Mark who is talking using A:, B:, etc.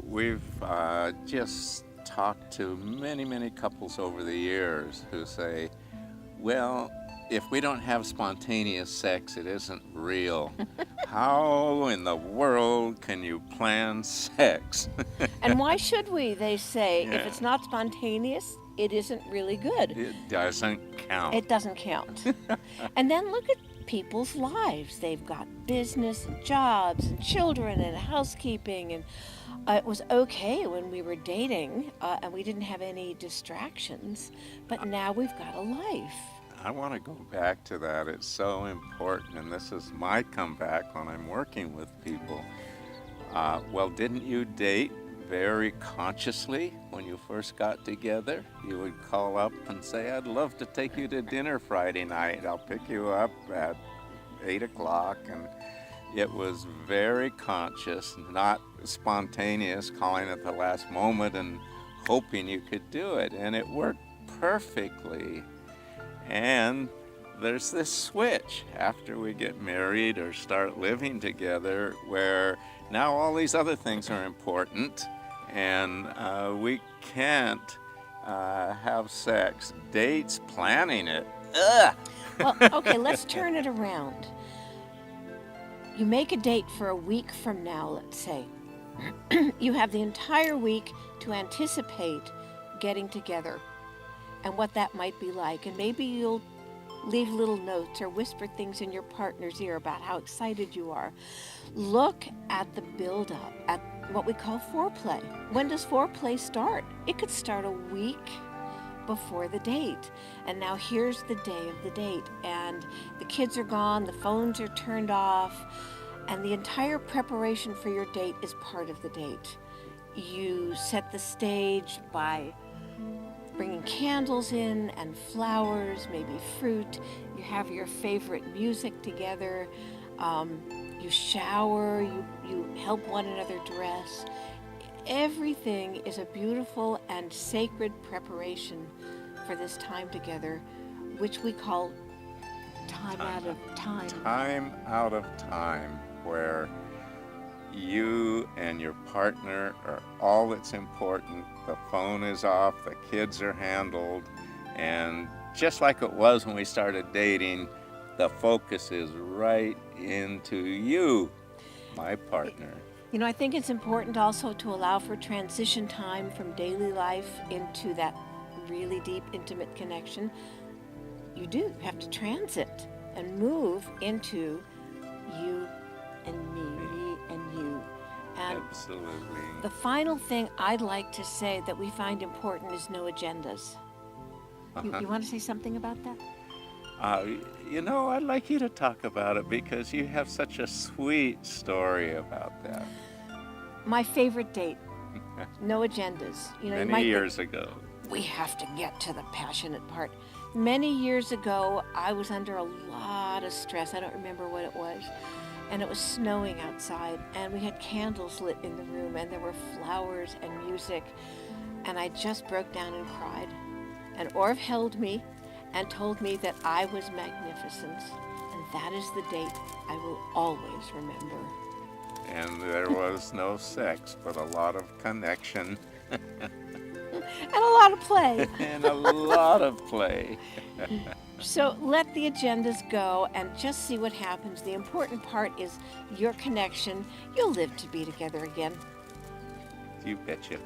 A: We've just talked to many, many couples over the years who say, well, if we don't have spontaneous sex, it isn't real. How in the world can you plan sex?
B: And why should we? They say if
A: Yeah,
B: it's not spontaneous, it isn't really good.
A: it doesn't count.
B: It doesn't count. And then look at people's lives. They've got business and jobs and children and housekeeping. And it was okay when we were dating and we didn't have any distractions. But now we've got a life.
A: I want to go back to that. It's so important, and this is my comeback when I'm working with people. Well, didn't you date very consciously when you first got together? You would call up and say, I'd love to take you to dinner Friday night. I'll pick you up at 8 o'clock. And it was very conscious, not spontaneous, calling at the last moment and hoping you could do it. And it worked perfectly. And there's this switch after we get married or start living together where now all these other things are important, and we can't have sex. Dates, planning it. Ugh!
B: Well, okay, let's turn it around. You make a date for a week from now, let's say. You have the entire week to anticipate getting together and what that might be like. And maybe you'll leave little notes or whisper things in your partner's ear about how excited you are. Look at the build-up, at what we call foreplay. When does foreplay start? It could start a week before the date. And now here's the day of the date. And the kids are gone, the phones are turned off, and the entire preparation for your date is part of the date. You set the stage by bringing candles in and flowers, maybe fruit. You have your favorite music together. You shower, you help one another dress. Everything is a beautiful and sacred preparation for this time together, which we call time out of time.
A: Time out of time, where you and your partner are all that's important. The phone is off, the kids are handled, and just like it was when we started dating, the focus is right into you, my partner.
B: You know, I think it's important also to allow for transition time from daily life into that really deep, intimate connection. You do have to transit and move into you and me and you. And
A: Absolutely.
B: the final thing I'd like to say that we find important is no agendas. You want to say something about that?
A: I'd like you to talk about it because you have such a sweet story about that.
B: My favorite date, no agendas. You might
A: Many
B: think,
A: years ago.
B: we have to get to the passionate part. Many years ago, I was under a lot of stress. I don't remember what it was. And it was snowing outside, and we had candles lit in the room, and there were flowers and music. And I just broke down and cried. And Orv held me and told me that I was magnificent. And that is the date I will always remember.
A: And there was no sex, but a lot of connection
B: And a lot of play.
A: and a lot of play.
B: So let the agendas go and just see what happens. The important part is your connection. You'll live to be together again.
A: You betcha.